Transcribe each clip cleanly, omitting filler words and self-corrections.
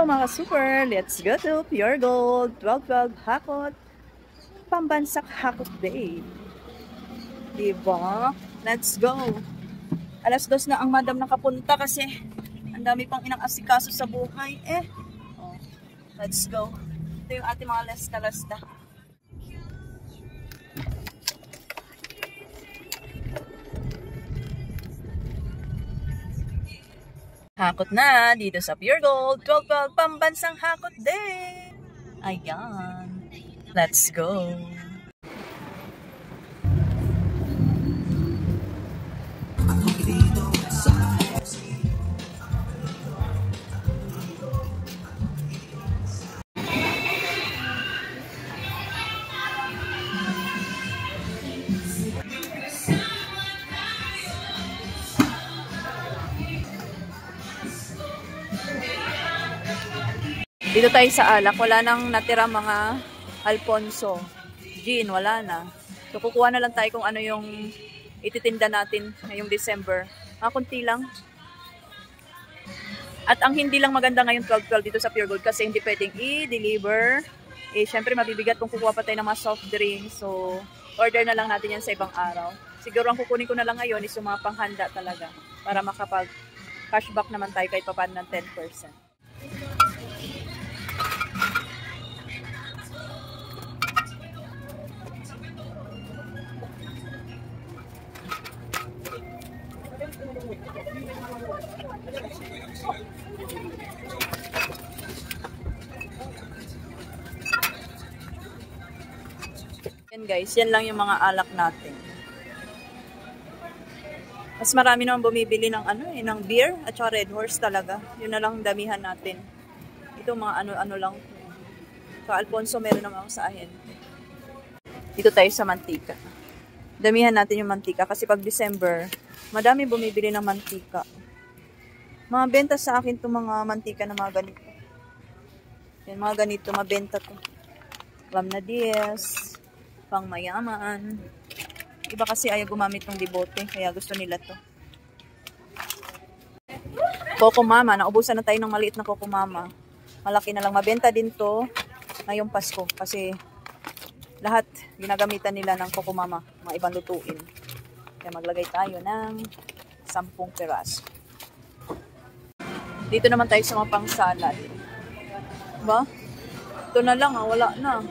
Hello mga super! Let's go to Pure Gold 12/12 Hakot Pambansak Hakot Day. Diba? Let's go! Alas 2 na ang madam nakapunta kasi ang dami pang inang-asikaso sa buhay. Oh, let's go. Ito yung ating mga lasta-lasta. Hakot na dito sa Pure Gold 12/12 Pambansang Hakot Day. Ayan. Let's go. Dito tayo sa alak, wala nang natira mga Alfonso. Gin, wala na. So, kukuha na lang tayo kung ano yung ititinda natin ngayong December. Mga kunti lang. At ang hindi lang maganda ngayon 12/12 dito sa Pure Gold kasi hindi pwedeng i-deliver. Syempre mabibigat kung kukuha pa tayo ng mga soft drinks. So, order na lang natin yan sa ibang araw. Siguro ang kukunin ko na lang ngayon is yung mga panghanda talaga para makapag-cashback naman tayo kahit pa paano ng 10%. Yan guys, yan lang yung mga alak natin. Mas marami naman bumibili ng ng beer at saka Red Horse talaga. Yun na lang damihan natin. Ito mga ano lang. Sa Alfonso meron naman sa ahin. Dito tayo sa mantika. Damihan natin yung mantika kasi pag December, madami bumibili ng mantika. Mga benta sa akin itong mga mantika na mga ganito. Yan, mga ganito, mabenta to. Ram na Diez, pang mayaman. Iba kasi ayaw gumamit ng libote, kaya gusto nila to. Coco Mama, naubusan na tayo ng maliit na Coco Mama. Malaki na lang, mabenta din to ngayong Pasko kasi lahat ginagamitan nila ng Coco Mama, mga ibang lutuin. Kaya maglagay tayo ng 10 piraso. Dito naman tayo sa mga pang-salad. Diba? Ito na lang, wala na.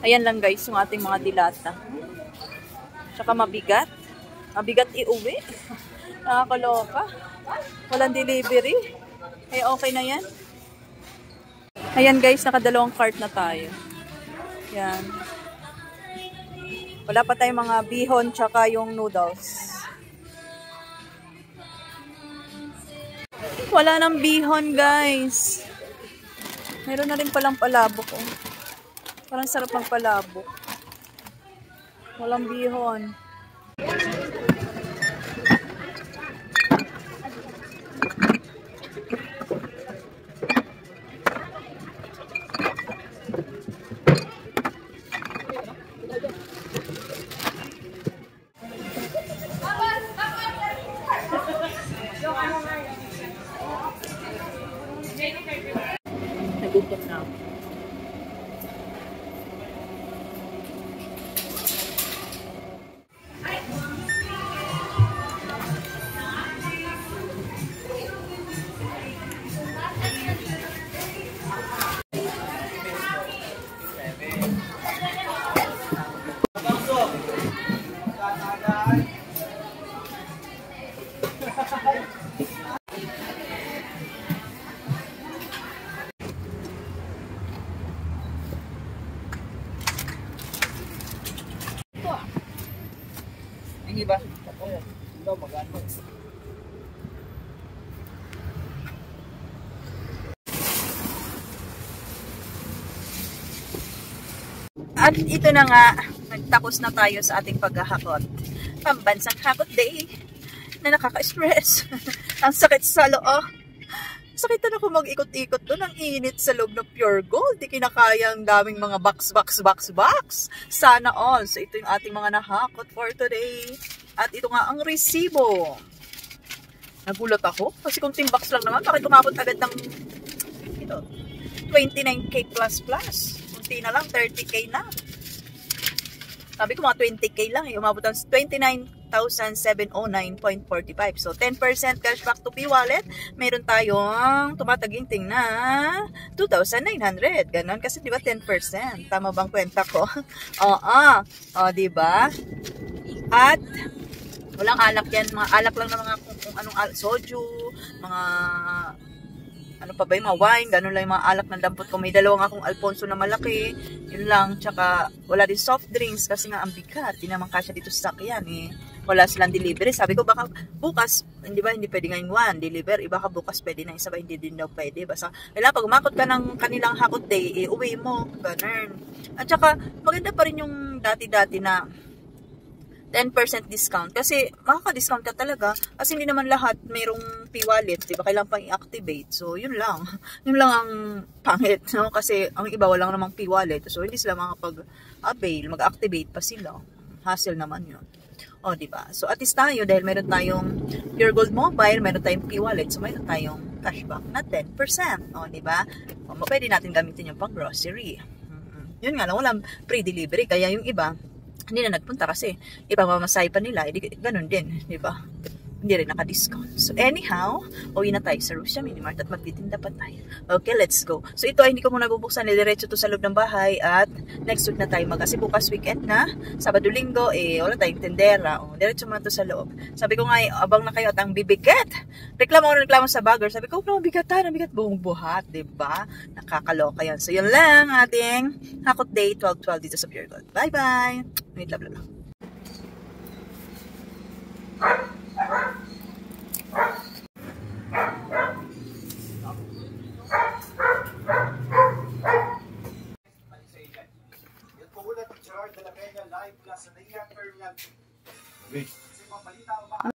Ayan lang guys, yung ating mga dilata. Tsaka mabigat. Mabigat iuwi. Nakakaloka. Walang delivery. Kaya okay na yan. Ayan guys, nakadalawang cart na tayo. Yan. Wala pa tayong mga bihon tsaka yung noodles. Wala nang bihon guys. Meron na rin palang palabok. Parang sarap ng palabok. Walang bihon. Nagutom na ako. Hindi ba? Magano. At ito na nga, nagtapos na tayo sa ating paghahakot. Pambansang hakot day na nakaka-stress. Ang sakit sa loo. Sakit na ako mag-ikot-ikot doon. Ang init sa loob ng Pure Gold. Di kinakaya ang daming mga box. Sana all. So ito yung ating mga nahakot for today. At ito nga ang resibo. Nagulat ako. Kasi kung box lang naman, bakit umabot agad ng ito, 29K plus. Kunti na lang, 30K na. Sabi ko mga 20K lang eh. Umabot ang 29,709.45. So 10% cashback to P-Wallet. Meron tayong tumataginting na 2,900. Ganon kasi di ba 10%. Tama bang kwenta ko? Oo. O, di ba? At walang alak yan. Mga alak lang na mga kung anong alak. Soju, mga ano pa ba yung mga wine, gano'n lang yung mga alak ng dampot ko. May dalawang akong Alfonso na malaki. Yun lang. Tsaka wala din soft drinks kasi nga ang bigat. Di naman kasya dito sa sakyan eh. Wala silang delivery. Sabi ko baka bukas, hindi ba hindi pwede ngayong one deliver. Iba ka bukas pwede na. Isa ba hindi din daw pwede. Basta kailangan pag umakot ka ng kanilang hakot day, uwi mo. Ganun. At tsaka maganda pa rin yung dati-dati na 10% discount. Kasi makaka-discount ka talaga. Kasi hindi naman lahat mayroong P-Wallet. Diba? Kailangan pang i-activate. So, yun lang. Yun lang ang pangit. No? Kasi ang iba walang namang P-Wallet. So, hindi sila makapag-avail. Mag-activate pa sila. Hassle naman yun. O, diba? So, at least tayo, dahil meron tayong Pure Gold Mobile, meron tayong P-Wallet. So, meron tayong cashback na 10%. O, diba? O, pwede natin gamitin yung pang-grocery. Yun nga lang, walang pre-delivery. Kaya yung iba, hindi na nagpunta kasi ipamamasay pa nila, ganun din, di ba? Hindi rin naka-discount. So anyhow, uwi na tayo sa Russia Mini Mart at magtitinda pa tayo. Okay, let's go. So ito ay hindi ko muna bubuksan, diretso to sa loob ng bahay at next week na tayo kasi bukas weekend na, Sabado, Linggo, wala tayong tendera. Diretso muna to sa loob. Sabi ko nga, abang na kayo at ang bibigat. Reklamo sa bagger. Sabi ko, no, bigatan, bigat buong buhat, di ba? Nakakaloka yan. So yun lang ating hakot day 12-12 dito sa Pure Gold. Bye-bye! Wait, blah, blah, blah.